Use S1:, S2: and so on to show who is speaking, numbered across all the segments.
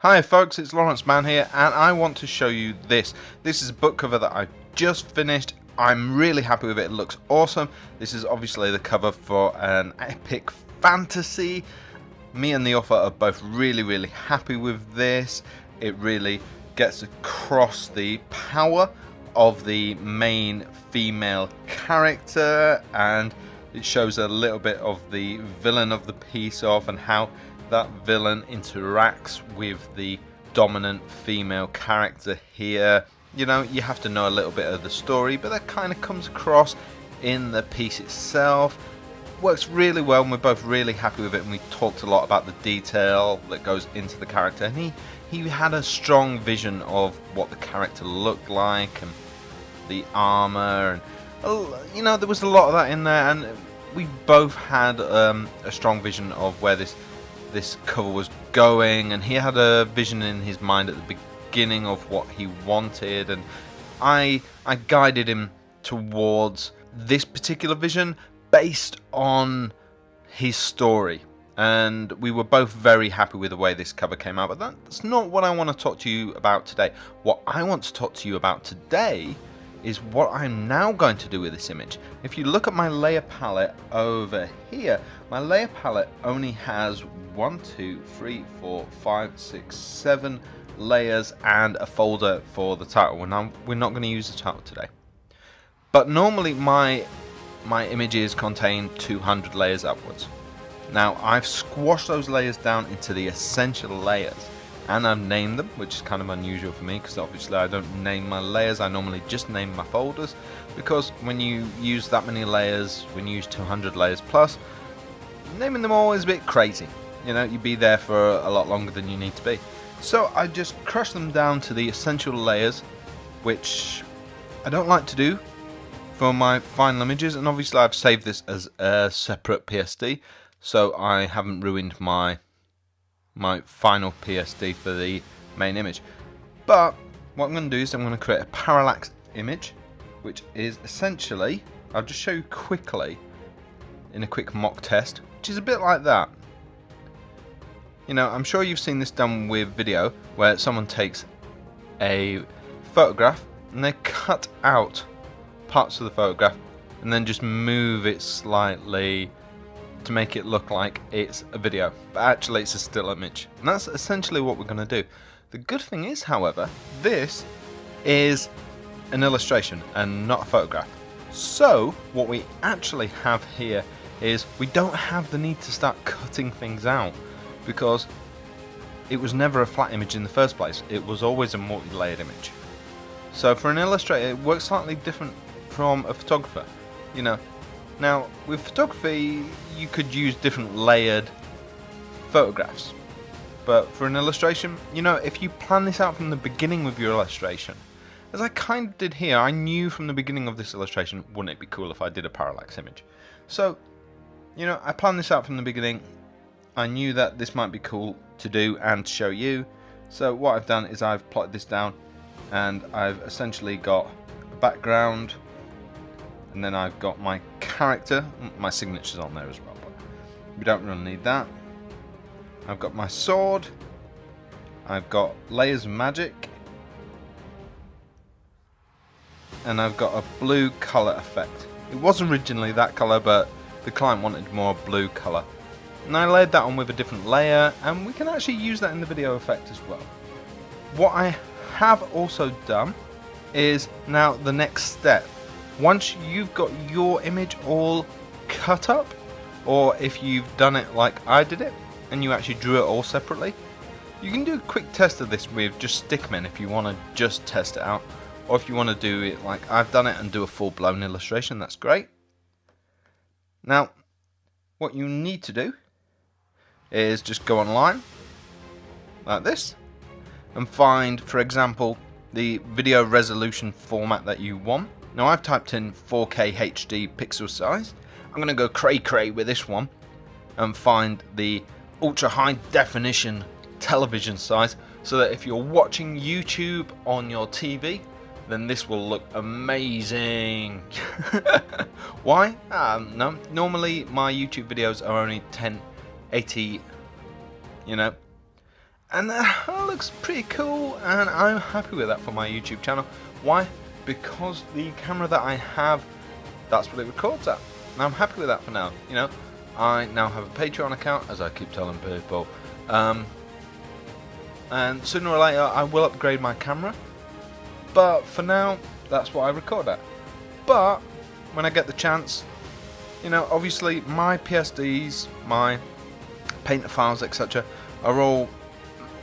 S1: Hi folks, it's Lawrence Man here, and I want to show you this. This is a book cover that I just finished. I'm really happy with it. It looks awesome. This is obviously the cover for an epic fantasy. Me and the author are both really happy with this. It really gets across the power of the main female character, and it shows a little bit of the villain of the piece off and how that villain interacts with the dominant female character here. You know, you have to know a little bit of the story, but that kind of comes across in the piece itself. Works really well, and we're both really happy with it, and we talked a lot about the detail that goes into the character, and he had a strong vision of what the character looked like and the armor, and you know, there was a lot of that in there, and we both had a strong vision of where this cover was going, and he had a vision in his mind at the beginning of what he wanted, and I guided him towards this particular vision based on his story, and we were both very happy with the way this cover came out. But that's not what I want to talk to you about today. What I want to talk to you about today is what I'm now going to do with this image. If you look at my layer palette over here, my layer palette only has 1, 2, 3, 4, 5, 6, 7 layers and a folder for the title. We're not going to use the title today. But normally my images contain 200 layers upwards. Now I've squashed those layers down into the essential layers, and I've named them, which is kind of unusual for me because obviously I don't name my layers. I normally just name my folders, because when you use that many layers, when you use 200 layers plus, naming them all is a bit crazy. You know, you'd be there for a lot longer than you need to be. So I just crush them down to the essential layers, which I don't like to do for my final images, and obviously I've saved this as a separate PSD, so I haven't ruined my final PSD for the main image. But what I'm going to do is I'm going to create a parallax image, which is essentially, I'll just show you quickly in a quick mock test, which is a bit like that. You know, I'm sure you've seen this done with video, where someone takes a photograph and they cut out parts of the photograph and then just move it slightly to make it look like it's a video, but actually it's a still image. And that's essentially what we're going to do. The good thing is, however, this is an illustration and not a photograph. So what we actually have here is we don't have the need to start cutting things out, because it was never a flat image in the first place. It was always a multi-layered image. So for an illustrator, it works slightly different from a photographer. You know, now with photography you could use different layered photographs, but for an illustration, you know, if you plan this out from the beginning with your illustration, as I kind of did here, I knew from the beginning of this illustration, wouldn't it be cool if I did a parallax image? So, you know, I planned this out from the beginning. I knew that this might be cool to do and to show you. So what I've done is I've plotted this down, and I've essentially got a background, and then I've got my character. My signature's on there as well, but we don't really need that. I've got my sword. I've got layers of magic. And I've got a blue colour effect. It was originally that colour, but the client wanted more blue colour. And I layered that on with a different layer, and we can actually use that in the video effect as well. What I have also done is now the next step. Once you've got your image all cut up, or if you've done it like I did it and you actually drew it all separately, you can do a quick test of this with just stickmen if you want to just test it out, or if you want to do it like I've done it and do a full-blown illustration, that's great. Now what you need to do is just go online like this and find, for example, the video resolution format that you want. Now I've typed in 4K HD pixel size. I'm going to go cray with this one and find the ultra high definition television size, so that if you're watching YouTube on your TV, then this will look amazing. Why? No, normally my YouTube videos are only 1080, you know, And that looks pretty cool, and I'm happy with that for my YouTube channel. Why? Because the camera that I have, that's what it records at. And I'm happy with that for now. You know, I now have a Patreon account, as I keep telling people. And sooner or later I will upgrade my camera. But for now, that's what I record at. But when I get the chance, you know, obviously my PSDs, my painter files, etc. are all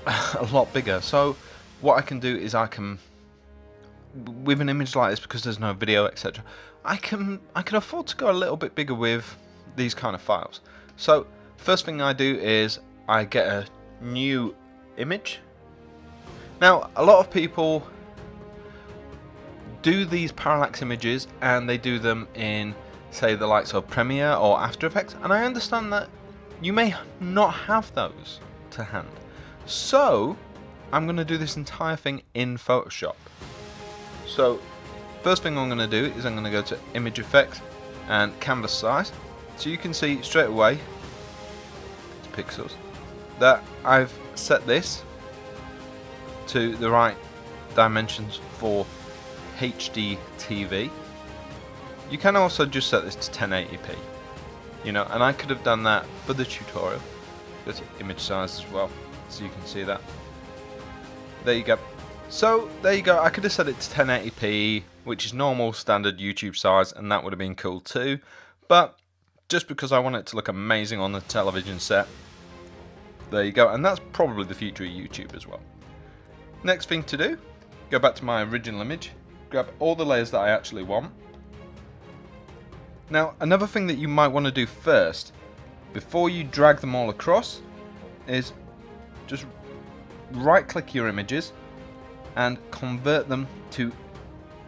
S1: a lot bigger. So what I can do is I can, with an image like this, because there's no video, etc., I can afford to go a little bit bigger with these kind of files. So first thing I do is I get a new image. Now a lot of people do these parallax images and they do them in, say, the likes of Premiere or After Effects, and I understand that you may not have those to hand. So I'm going to do this entire thing in Photoshop. So first thing I'm going to do is I'm going to go to Image Effects and Canvas Size. So you can see straight away, it's pixels, that I've set this to the right dimensions for HD TV. You can also just set this to 1080p, you know, and I could have done that for the tutorial. Go to image size as well, so you can see that. There you go. So there you go, I could have set it to 1080p, which is normal standard YouTube size, and that would have been cool too, but just because I want it to look amazing on the television set, there you go, and that's probably the future of YouTube as well. Next thing to do, go back to my original image, grab all the layers that I actually want. Now another thing that you might want to do first, before you drag them all across, is just right click your images and convert them to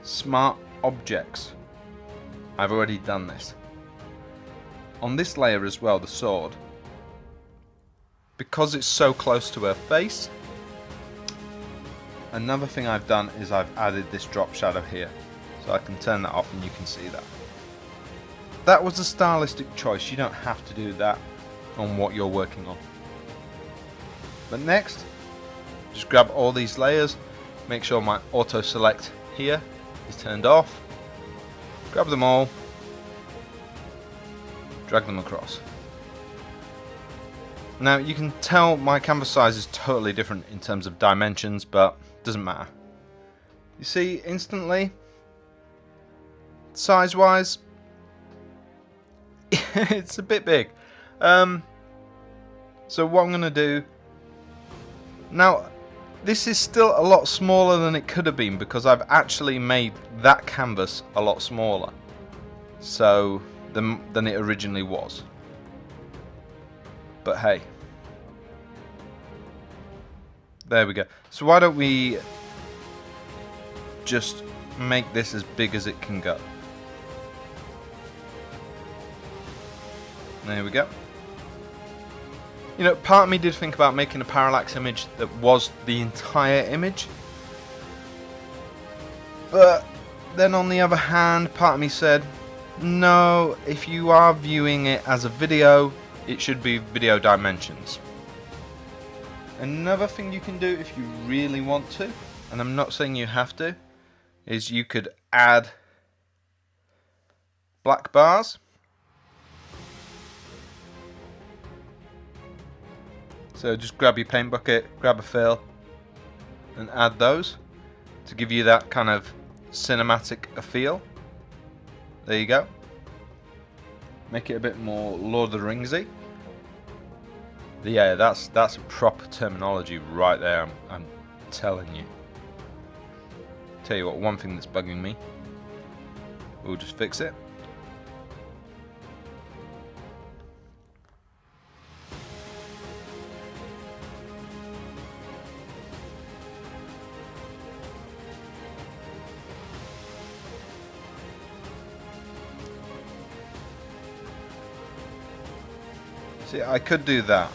S1: smart objects. I've already done this. On this layer as well, the sword, because it's so close to her face, another thing I've done is I've added this drop shadow here, so I can turn that off and you can see that. That was a stylistic choice, you don't have to do that on what you're working on. But next, just grab all these layers, make sure my auto select here is turned off, grab them all, drag them across. Now you can tell my canvas size is totally different in terms of dimensions, but doesn't matter. You see instantly, size wise, it's a bit big. So what I'm going to do now, this is still a lot smaller than it could have been because I've actually made that canvas a lot smaller so than it originally was. But hey, there we go. So why don't we just make this as big as it can go. There we go. You know, part of me did think about making a parallax image that was the entire image, but then on the other hand, part of me said, no, if you are viewing it as a video, it should be video dimensions. Another thing you can do if you really want to, and I'm not saying you have to, is you could add black bars. So just grab your paint bucket, grab a fill, and add those to give you that kind of cinematic feel. There you go. Make it a bit more Lord of the Ringsy. Yeah, that's a proper terminology right there. I'm telling you. Tell you what, one thing that's bugging me. We'll just fix it. See, I could do that.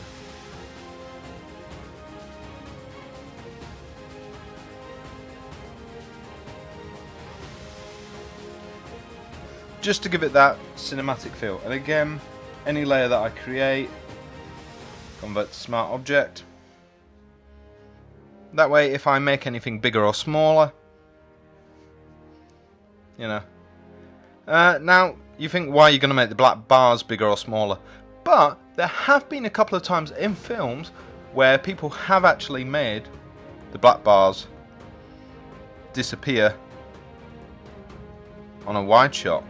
S1: Just to give it that cinematic feel. And again, any layer that I create, convert to smart object. That way, if I make anything bigger or smaller, you know. Now, you think, why are you going to make the black bars bigger or smaller? But there have been a couple of times in films where people have actually made the black bars disappear on a wide shot.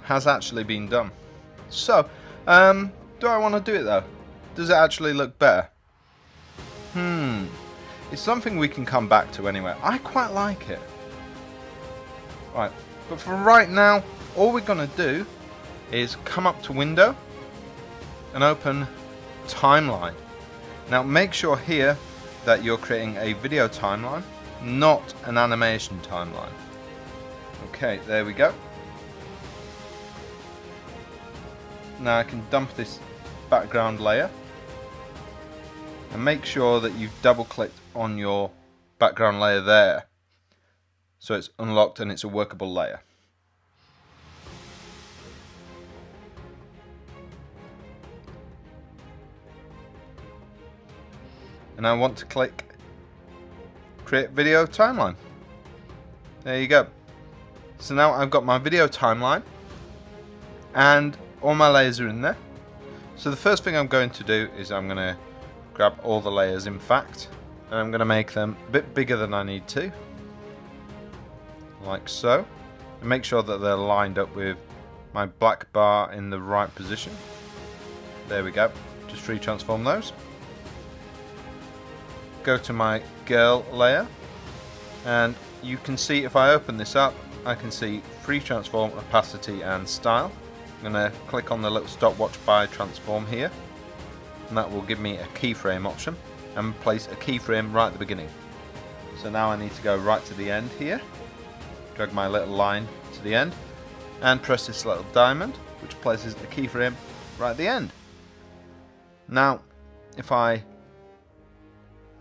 S1: Has actually been done. So, do I want to do it though? Does it actually look better? It's something we can come back to anyway. I quite like it. Right, but for right now, all we're going to do is come up to Window and open Timeline. Now make sure here that you're creating a video timeline, not an animation timeline. Okay, there we go. Now I can dump this background layer and make sure that you've double clicked on your background layer there, so it's unlocked and it's a workable layer. And I want to click create video timeline. There you go. So now I've got my video timeline and all my layers are in there. So the first thing I'm going to do is I'm going to grab all the layers, in fact, and I'm going to make them a bit bigger than I need to, like so, and make sure that they're lined up with my black bar in the right position. There we go. Just free transform those. Go to my girl layer, and you can see if I open this up, I can see free transform, opacity and style. I'm going to click on the little stopwatch by transform here, and that will give me a keyframe option and place a keyframe right at the beginning. So now I need to go right to the end here, drag my little line to the end and press this little diamond, which places a keyframe right at the end. Now if I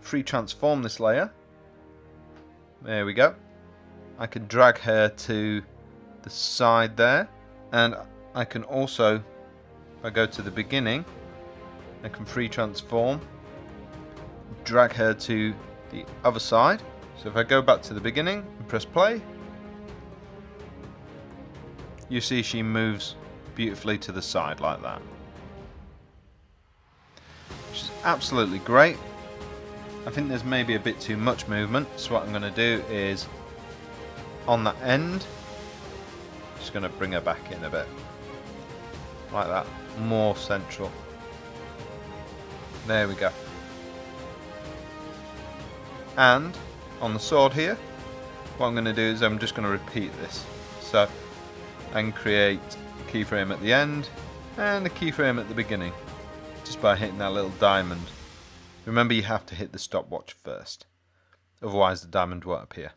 S1: free transform this layer, there we go, I can drag her to the side there, and I can also, if I go to the beginning, I can free transform, drag her to the other side. So if I go back to the beginning and press play, you see she moves beautifully to the side like that, which is absolutely great. I think there's maybe a bit too much movement, so what I'm going to do is on that end, just going to bring her back in a bit like that, more central. There we go. And on the sword here, what I'm going to do is I'm just going to repeat this. So I can create a keyframe at the end and a keyframe at the beginning just by hitting that little diamond. Remember, you have to hit the stopwatch first, otherwise the diamond won't appear.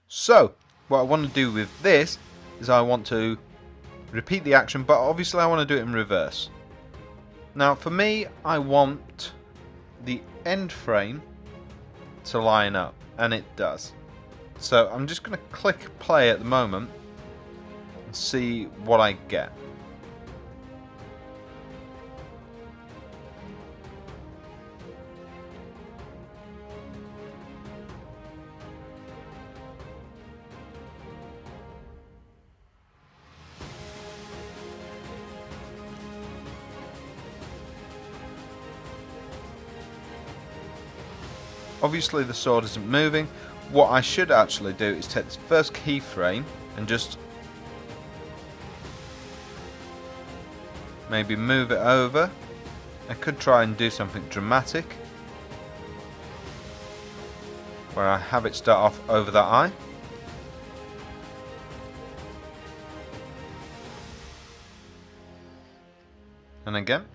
S1: So what I want to do with this is I want to repeat the action, but obviously I want to do it in reverse. Now for me, I want the end frame to line up, and it does. So I'm just going to click play at the moment and see what I get. Obviously the sword isn't moving. What I should actually do is take this first keyframe and just maybe move it over. I could try and do something dramatic where I have it start off over that eye. And again.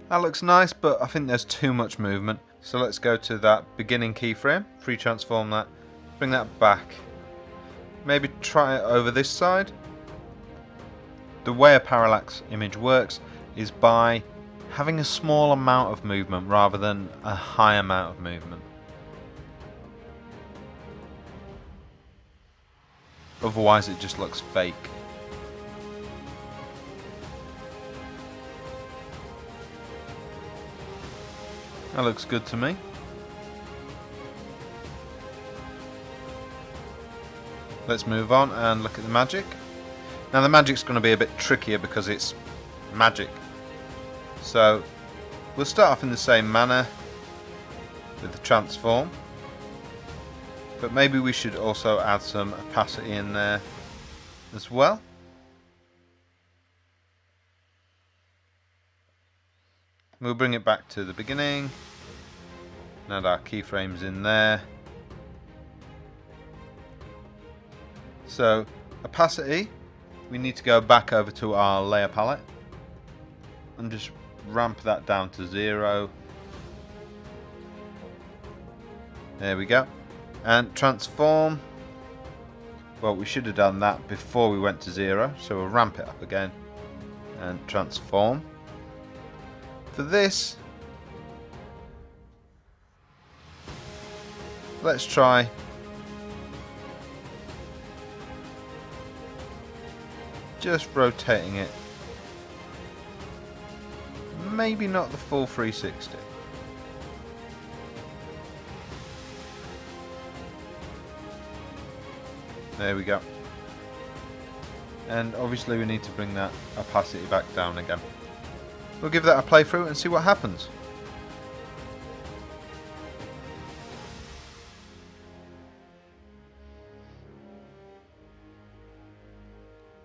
S1: That looks nice, but I think there's too much movement. So let's go to that beginning keyframe, free transform that, bring that back. Maybe try it over this side. The way a parallax image works is by having a small amount of movement rather than a high amount of movement. Otherwise it just looks fake. That looks good to me. Let's move on and look at the magic. Now the magic's going to be a bit trickier because it's magic. So we'll start off in the same manner with the transform. But maybe we should also add some opacity in there as well. We'll bring it back to the beginning. Add our keyframes in there. So opacity, we need to go back over to our layer palette and just ramp that down to 0. There we go. And transform, well, we should have done that before we went to 0, so we'll ramp it up again and transform. For this, let's try just rotating it, maybe not the full 360. There we go. And obviously we need to bring that opacity back down again. We'll give that a playthrough and see what happens.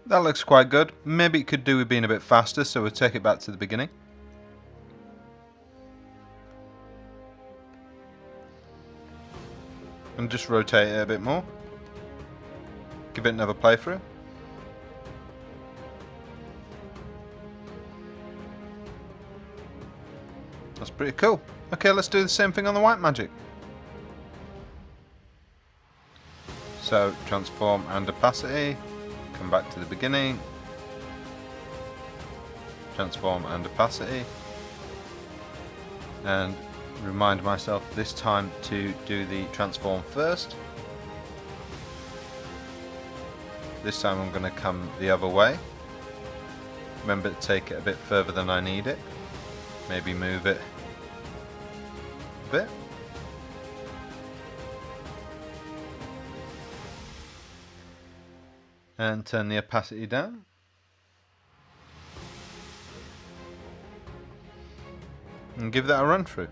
S1: That looks quite good. Maybe it could do with being a bit faster, so we'll take it back to the beginning. And just rotate it a bit more. Give it another playthrough. That's pretty cool. Okay, let's do the same thing on the white magic. So, transform and opacity. Come back to the beginning. Transform and opacity. And remind myself this time to do the transform first. This time I'm going to come the other way. Remember to take it a bit further than I need it. Maybe move it a bit. And turn the opacity down. And give that a run through.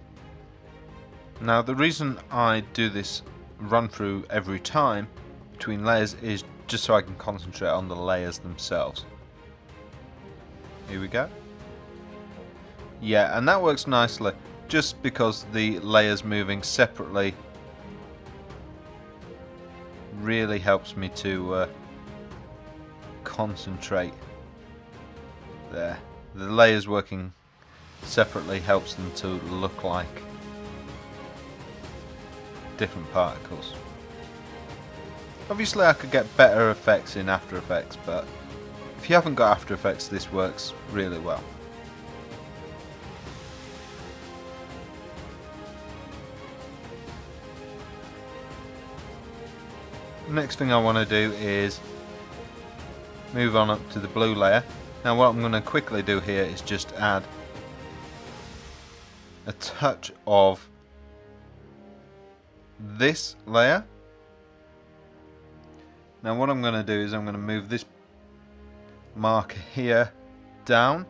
S1: Now the reason I do this run through every time between layers is just so I can concentrate on the layers themselves. Here we go. Yeah, and that works nicely just because the layers moving separately really helps me to concentrate there. The layers working separately helps them to look like different particles. Obviously I could get better effects in After Effects, but if you haven't got After Effects, this works really well. Next thing I want to do is move on up to the blue layer. Now what I'm going to quickly do here is just add a touch of this layer. Now what I'm going to do is I'm going to move this marker here down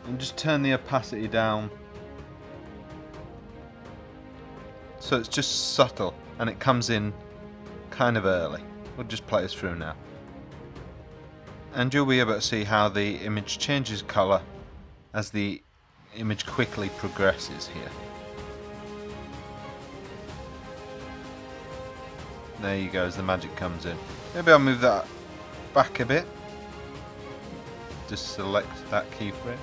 S1: and just turn the opacity down so it's just subtle and it comes in kind of early. We'll just play this through now. And you'll be able to see how the image changes colour as the image quickly progresses here. There you go, as the magic comes in. Maybe I'll move that back a bit. Just select that keyframe.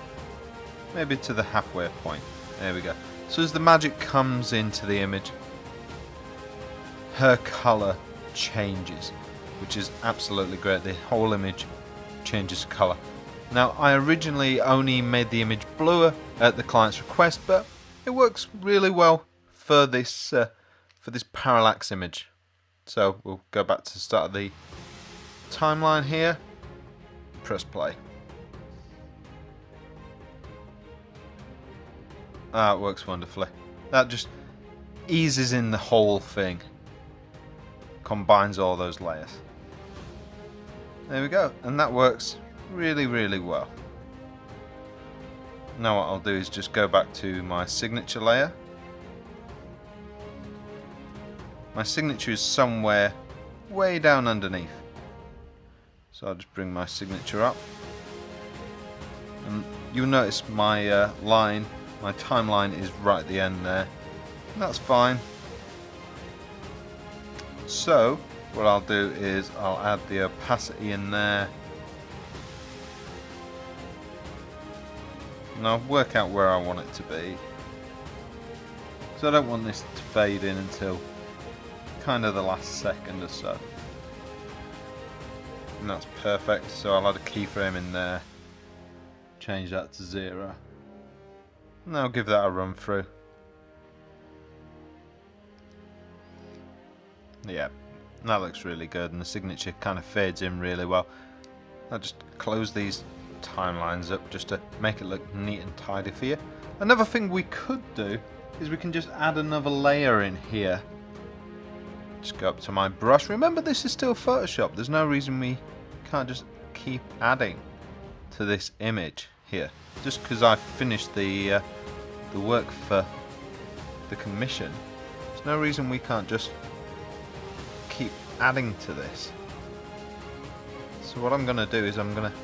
S1: Maybe to the halfway point. There we go. So as the magic comes into the image, her colour changes, which is absolutely great. The whole image changes colour. Now I originally only made the image bluer at the client's request, but it works really well for this parallax image. So we'll go back to the start of the timeline here, press play. Ah, it works wonderfully. That just eases in the whole thing. Combines all those layers. There we go. And that works really, really well. Now what I'll do is just go back to my signature layer. My signature is somewhere way down underneath. So I'll just bring my signature up. And you'll notice my my timeline is right at the end there. And that's fine. So what I'll do is I'll add the opacity in there. And I'll work out where I want it to be. So I don't want this to fade in until kind of the last second or so. And that's perfect. So I'll add a keyframe in there. Change that to 0. And I'll give that a run through. Yeah, that looks really good, and the signature kind of fades in really well. I'll just close these timelines up just to make it look neat and tidy for you. Another thing we could do is we can just add another layer in here. Just go up to my brush. Remember, this is still Photoshop. There's no reason we can't just keep adding to this image here. Just because I finished the work for the commission, there's no reason we can't just keep adding to this. So what I'm going to do is I'm going to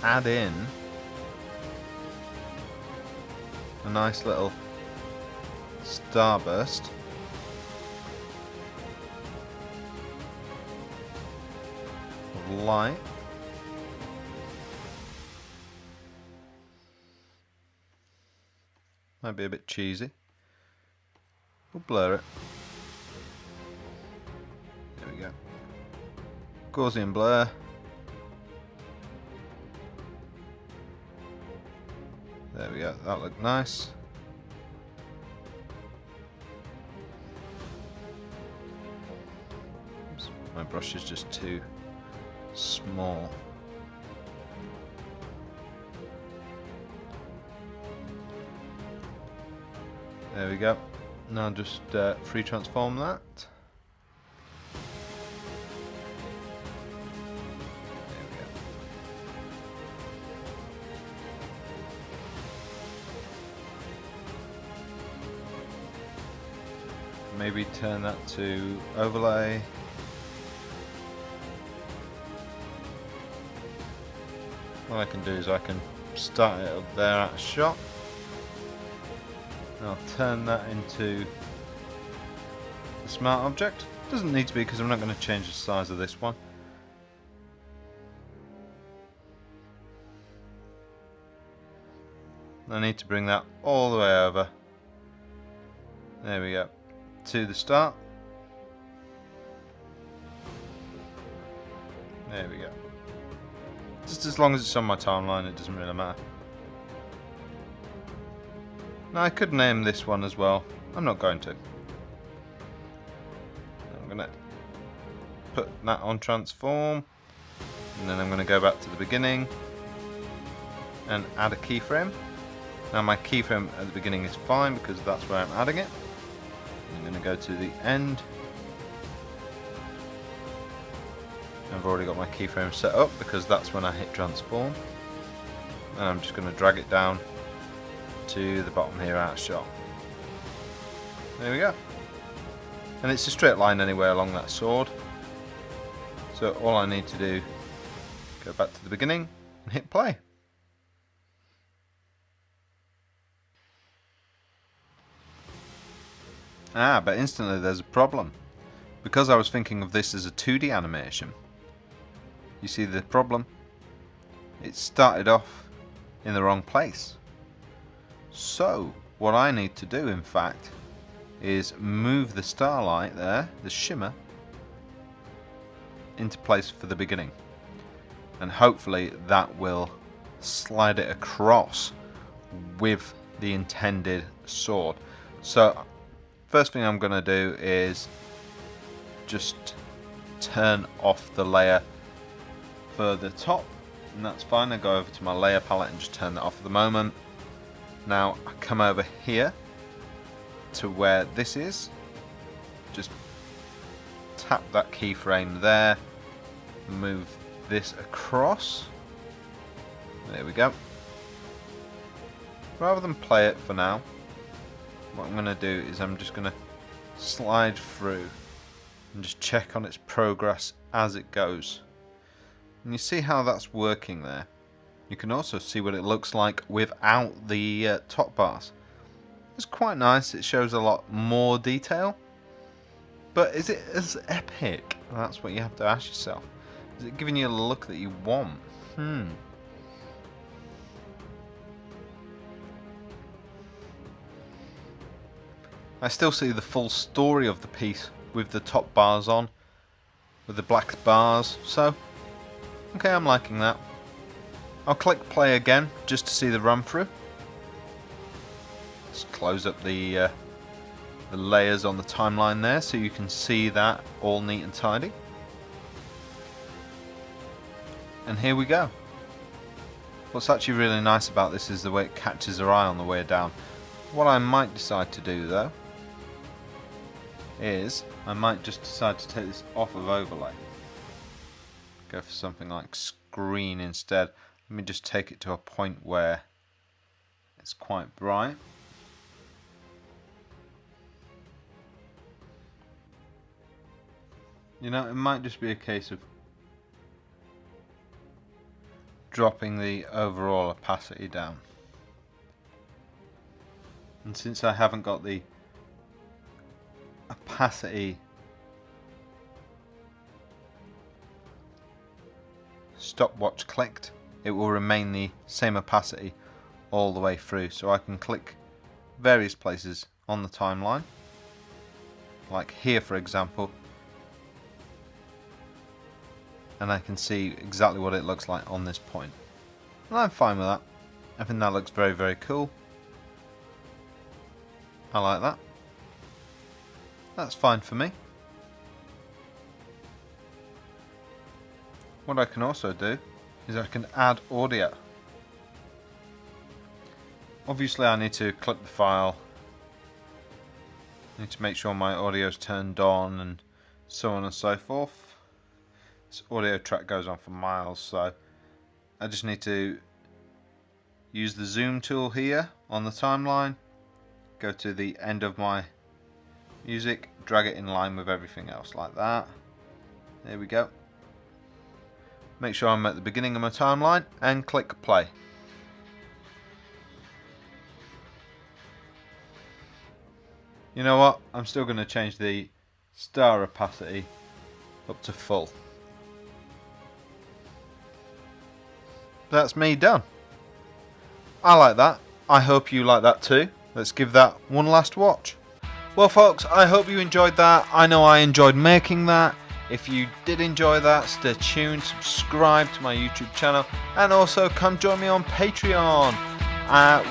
S1: add in a nice little starburst of light. Might be a bit cheesy. We'll blur it. There we go. Gaussian blur. There we go. That looked nice. Oops, my brush is just too small. There we go. Now just free transform that. There we go. Maybe turn that to overlay. What I can do is I can start it up there at a shot. I'll turn that into the smart object. Doesn't need to be, because I'm not going to change the size of this one. I need to bring that all the way over. There we go. To the start. There we go. Just as long as it's on my timeline, it doesn't really matter. Now I could name this one as well. I'm not going to. I'm going to put that on transform, and then I'm going to go back to the beginning and add a keyframe. Now my keyframe at the beginning is fine because that's where I'm adding it. I'm going to go to the end. I've already got my keyframe set up because that's when I hit transform. And I'm just going to drag it down to the bottom here out of shot. There we go. And it's a straight line anyway along that sword. So all I need to do, go back to the beginning and hit play. But instantly there's a problem. Because I was thinking of this as a 2D animation. You see the problem? It started off in the wrong place. So, what I need to do, in fact, is move the starlight there, the shimmer, into place for the beginning. And hopefully that will slide it across with the intended sword. So, first thing I'm going to do is just turn off the layer further top and that's fine. I go over to my layer palette and just turn that off at the moment. Now I come over here to where this is, just tap that keyframe there, move this across, there we go. Rather than play it for now, what I'm going to do is I'm just going to slide through and just check on its progress as it goes. And you see how that's working there. You can also see what it looks like without the top bars. It's quite nice, it shows a lot more detail. But is it as epic? That's what you have to ask yourself. Is it giving you a look that you want? I still see the full story of the piece with the top bars on, with the black bars, so okay, I'm liking that. I'll click play again just to see the run through. Let's close up the layers on the timeline there so you can see that all neat and tidy. And here we go. What's actually really nice about this is the way it catches our eye on the way down. What I might decide to do though is I might just decide to take this off of overlay. Go for something like screen instead. Let me just take it to a point where it's quite bright. You know, it might just be a case of dropping the overall opacity down. And since I haven't got the opacity stopwatch clicked, it will remain the same opacity all the way through. So I can click various places on the timeline, like here for example, and I can see exactly what it looks like on this point. And I'm fine with that. I think that looks very, very cool. I like that. That's fine for me. What I can also do is I can add audio. Obviously I need to clip the file. I need to make sure my audio is turned on and so on and so forth. This audio track goes on for miles, so I just need to use the zoom tool here on the timeline, go to the end of my music, drag it in line with everything else like that. There we go. Make sure I'm at the beginning of my timeline and click play. You know what? I'm still going to change the star opacity up to full. That's me done. I like that. I hope you like that too. Let's give that one last watch. Well folks, I hope you enjoyed that. I know I enjoyed making that. If you did enjoy that, stay tuned, subscribe to my YouTube channel, and also come join me on Patreon,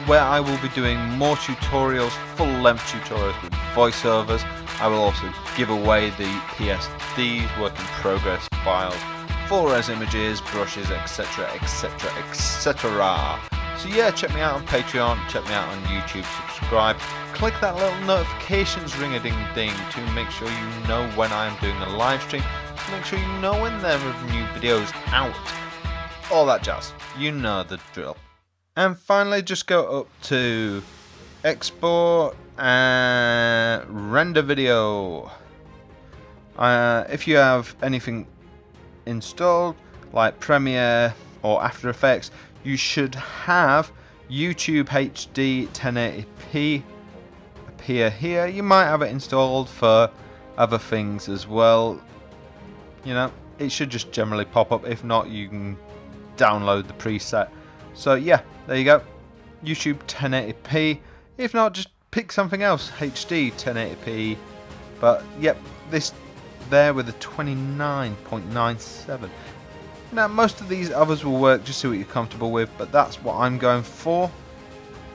S1: where I will be doing more tutorials, full-length tutorials with voiceovers. I will also give away the PSDs, work in progress files, full res images, brushes, etc, etc, etc. So yeah, check me out on Patreon, check me out on YouTube, subscribe, click that little notifications ring-a-ding-ding to make sure you know when I'm doing a live stream, to make sure you know when there are new videos out, all that jazz, you know the drill. And finally, just go up to export and render video. If you have anything installed like Premiere or After Effects, you should have YouTube HD 1080p appear here. You might have it installed for other things as well. You know, it should just generally pop up. If not, you can download the preset. So yeah, there you go, YouTube 1080p. If not, just pick something else, HD 1080p. But yep, this there with a 29.97. Now most of these others will work, just see what you're comfortable with, but that's what I'm going for.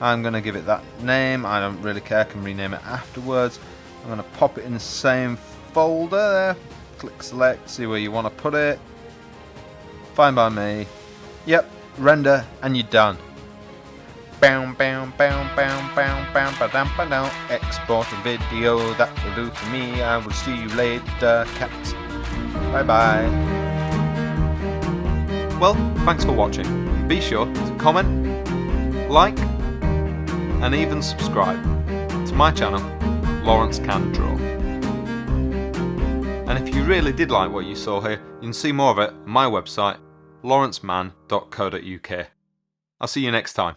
S1: I'm going to give it that name. I don't really care, I can rename it afterwards. I'm going to pop it in the same folder there. Click select, see where you want to put it. Fine by me. Yep, render and you're done. Bow, bow, bow, bow, bow, bow, ba-dum, ba-dum. Export a video, that will do for me. I will see you later, cats. Bye bye.
S2: Well, thanks for watching. Be sure to comment, like, and even subscribe to my channel, Lawrence Can Draw. And if you really did like what you saw here, you can see more of it on my website, lawrenceman.co.uk. I'll see you next time.